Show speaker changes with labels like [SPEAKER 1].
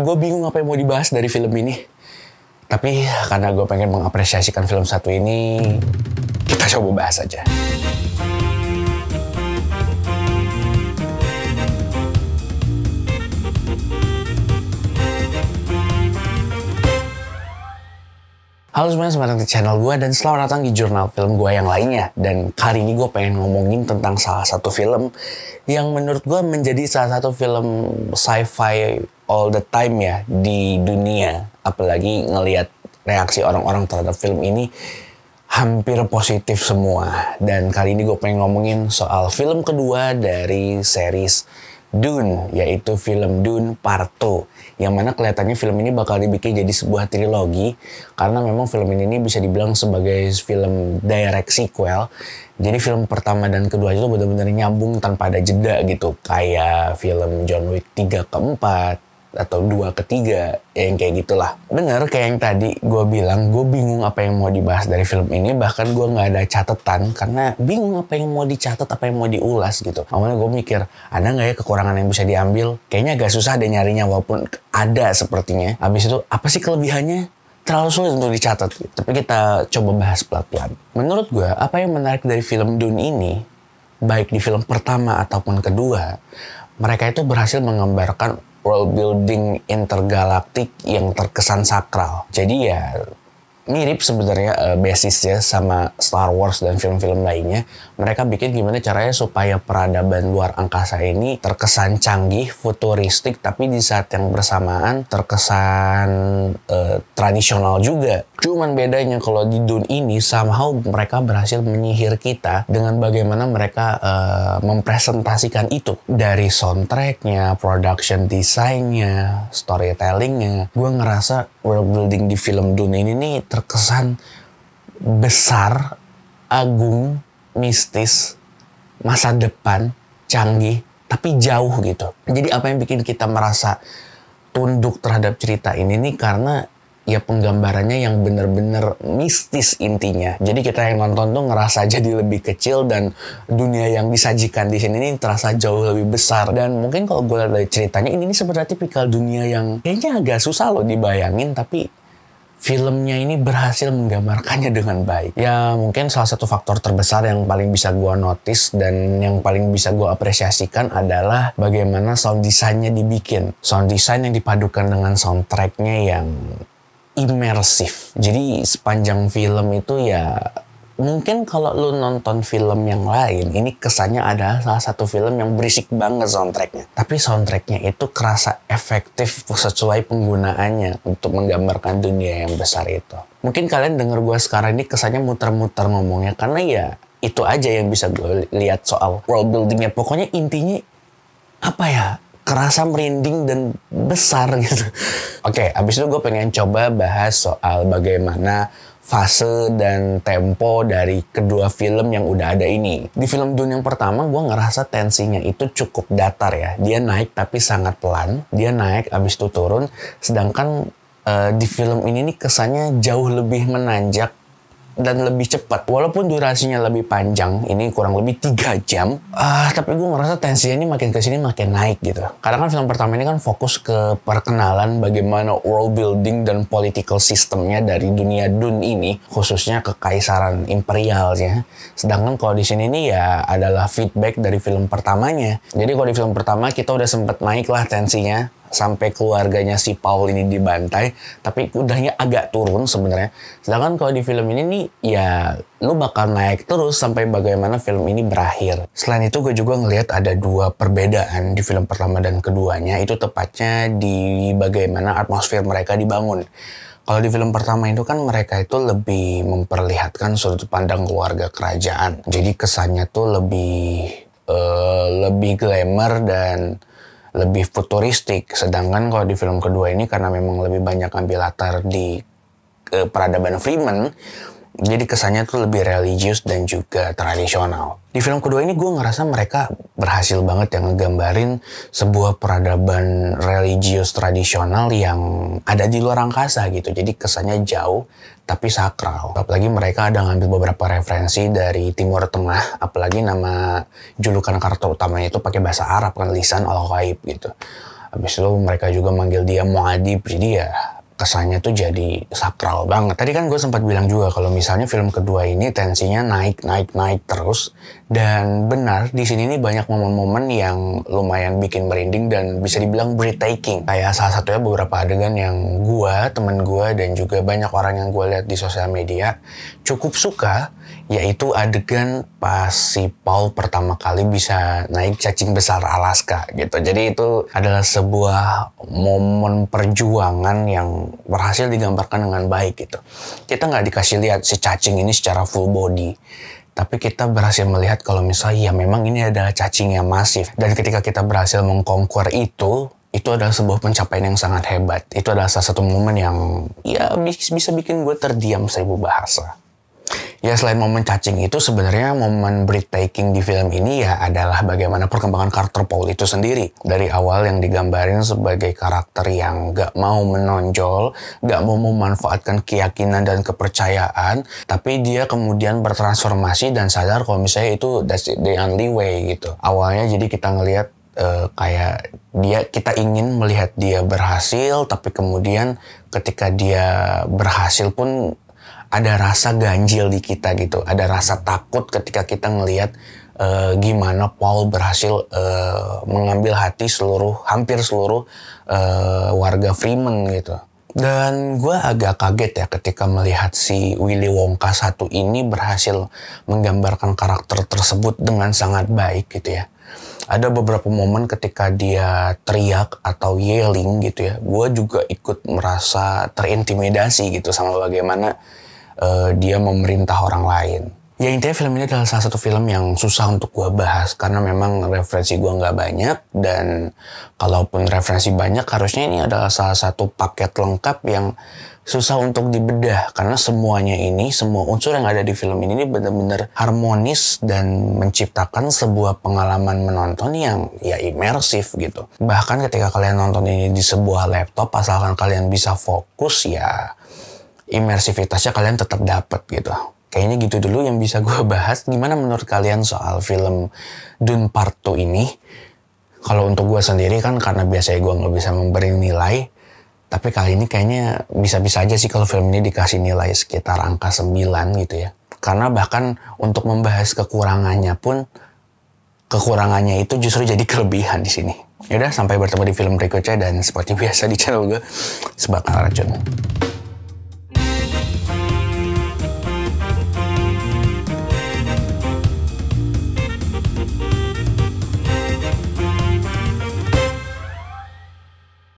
[SPEAKER 1] gue bingung apa yang mau dibahas dari film ini. Tapi karena gue pengen mengapresiasikan film satu ini, kita coba bahas aja. Halo semuanya, selamat datang di channel gue dan selamat datang di jurnal film gue yang lainnya. Dan kali ini gue pengen ngomongin tentang salah satu film yang menurut gue menjadi salah satu film sci-fi all the time ya di dunia. Apalagi ngelihat reaksi orang-orang terhadap film ini hampir positif semua. Dan kali ini gue pengen ngomongin soal film kedua dari series Dune, yaitu film Dune Part 2, yang mana kelihatannya film ini bakal dibikin jadi sebuah trilogi karena memang film ini bisa dibilang sebagai film direct sequel. Jadi film pertama dan kedua itu benar-benar nyambung tanpa ada jeda gitu, kayak film John Wick 3 ke 4 atau 2 ke 3, yang kayak gitulah. Bener kayak yang tadi gue bilang, gue bingung apa yang mau dibahas dari film ini. Bahkan gue gak ada catatan karena bingung apa yang mau dicatat, apa yang mau diulas gitu. Awalnya gue mikir, ada gak ya kekurangan yang bisa diambil? Kayaknya agak susah deh nyarinya, walaupun ada sepertinya. Habis itu, apa sih kelebihannya? Terlalu sulit untuk dicatat gitu. Tapi kita coba bahas pelan-pelan. Menurut gue, apa yang menarik dari film Dune ini, baik di film pertama ataupun kedua, mereka itu berhasil menggambarkan world building intergalaktik yang terkesan sakral. Jadi ya mirip sebenarnya basisnya sama Star Wars dan film-film lainnya. Mereka bikin gimana caranya supaya peradaban luar angkasa ini terkesan canggih, futuristik, tapi di saat yang bersamaan terkesan tradisional juga. Cuman bedanya kalau di Dune ini somehow mereka berhasil menyihir kita dengan bagaimana mereka mempresentasikan itu. Dari soundtracknya, production desainnya, storytellingnya. Gue ngerasa world building di film Dune ini nih terkesan besar, agung, mistis, masa depan, canggih, tapi jauh gitu. Jadi apa yang bikin kita merasa tunduk terhadap cerita ini nih karena ya penggambarannya yang bener-bener mistis intinya. Jadi kita yang nonton tuh ngerasa jadi lebih kecil dan dunia yang disajikan di sini ini terasa jauh lebih besar. Dan mungkin kalau gue lihat dari ceritanya ini sebenarnya tipikal dunia yang kayaknya agak susah loh dibayangin, tapi filmnya ini berhasil menggambarkannya dengan baik. Ya mungkin salah satu faktor terbesar yang paling bisa gue notice dan yang paling bisa gue apresiasikan adalah bagaimana sound design-nya dibikin. Sound design yang dipadukan dengan soundtrack-nya yang imersif. Jadi sepanjang film itu ya mungkin kalau lu nonton film yang lain, ini kesannya adalah salah satu film yang berisik banget soundtracknya. Tapi soundtracknya itu kerasa efektif sesuai penggunaannya untuk menggambarkan dunia yang besar itu. Mungkin kalian denger gue sekarang ini kesannya muter-muter ngomongnya karena ya itu aja yang bisa gue lihat soal world buildingnya. Pokoknya intinya apa ya? Kerasa merinding dan besar gitu. Oke, abis itu gue pengen coba bahas soal bagaimana fase dan tempo dari kedua film yang udah ada ini. Di film Dune yang pertama gue ngerasa tensinya itu cukup datar ya. Dia naik tapi sangat pelan. Dia naik abis itu turun. Sedangkan di film ini nih kesannya jauh lebih menanjak dan lebih cepat. Walaupun durasinya lebih panjang, ini kurang lebih 3 jam. Tapi gue ngerasa tensinya ini makin kesini makin naik gitu. Karena kan film pertama ini kan fokus ke perkenalan bagaimana world building dan political systemnya dari dunia Dune ini, khususnya kekaisaran imperialnya. Sedangkan kalau di sini nih ya adalah feedback dari film pertamanya. Jadi kalau di film pertama kita udah sempet naik lah tensinya sampai keluarganya si Paul ini dibantai, tapi udahnya agak turun sebenarnya. Sedangkan kalau di film ini nih ya lu bakal naik terus sampai bagaimana film ini berakhir. Selain itu gue juga ngelihat ada dua perbedaan di film pertama dan keduanya, itu tepatnya di bagaimana atmosfer mereka dibangun. Kalau di film pertama itu kan mereka itu lebih memperlihatkan sudut pandang keluarga kerajaan. Jadi kesannya tuh lebih glamour dan lebih futuristik. Sedangkan kalau di film kedua ini karena memang lebih banyak ambil latar di peradaban Fremen, jadi kesannya tuh lebih religius dan juga tradisional. Di film kedua ini gue ngerasa mereka berhasil banget yang ngegambarin sebuah peradaban religius tradisional yang ada di luar angkasa gitu. Jadi kesannya jauh tapi sakral. Apalagi mereka ada ngambil beberapa referensi dari Timur Tengah. Apalagi nama julukan karakter utamanya itu pakai bahasa Arab kan, lisan al-ghaib gitu. Habis itu mereka juga manggil dia Muad'Dib, jadi ya kesannya tuh jadi sakral banget. Tadi kan gue sempat bilang juga kalau misalnya film kedua ini tensinya naik terus. Dan benar, di sini nih banyak momen-momen yang lumayan bikin merinding dan bisa dibilang breathtaking. Kayak salah satunya beberapa adegan yang gue, temen gue, dan juga banyak orang yang gue lihat di sosial media cukup suka, yaitu adegan pas si Paul pertama kali bisa naik cacing besar Alaska gitu. Jadi itu adalah sebuah momen perjuangan yang berhasil digambarkan dengan baik gitu. Kita nggak dikasih lihat si cacing ini secara full body, tapi kita berhasil melihat kalau misalnya ya memang ini adalah cacing yang masif. Dan ketika kita berhasil mengkonquer itu adalah sebuah pencapaian yang sangat hebat. Itu adalah salah satu momen yang ya bisa bikin gue terdiam 1000 bahasa. Ya selain momen cacing itu, sebenarnya momen breathtaking di film ini ya adalah bagaimana perkembangan karakter Paul itu sendiri. Dari awal yang digambarin sebagai karakter yang gak mau menonjol, gak mau memanfaatkan keyakinan dan kepercayaan, tapi dia kemudian bertransformasi dan sadar kalau misalnya itu that's the only way gitu. Awalnya jadi kita ngelihat kayak kita ingin melihat dia berhasil, tapi kemudian ketika dia berhasil pun ada rasa ganjil di kita gitu, ada rasa takut ketika kita ngelihat gimana Paul berhasil mengambil hati hampir seluruh warga Freeman gitu. Dan gue agak kaget ya ketika melihat si Willy Wonka 1 ini berhasil menggambarkan karakter tersebut dengan sangat baik gitu ya. Ada beberapa momen ketika dia teriak atau yelling gitu ya, gue juga ikut merasa terintimidasi gitu sama bagaimana dia memerintah orang lain. Ya intinya film ini adalah salah satu film yang susah untuk gue bahas karena memang referensi gue nggak banyak, dan kalaupun referensi banyak harusnya ini adalah salah satu paket lengkap yang susah untuk dibedah karena semua unsur yang ada di film ini benar-benar harmonis dan menciptakan sebuah pengalaman menonton yang ya imersif gitu. Bahkan ketika kalian nonton ini di sebuah laptop, asalkan kalian bisa fokus ya imersivitasnya kalian tetap dapet gitu. Kayaknya gitu dulu yang bisa gue bahas. Gimana menurut kalian soal film Dune Part 2 ini? Kalau untuk gue sendiri kan karena biasanya gue gak bisa memberi nilai, tapi kali ini kayaknya bisa-bisa aja sih kalau film ini dikasih nilai sekitar angka 9 gitu ya. Karena bahkan untuk membahas kekurangannya pun, kekurangannya itu justru jadi kelebihan di sini. Yaudah, sampai bertemu di film berikutnya, dan seperti biasa di channel gue, Sebatang Racun.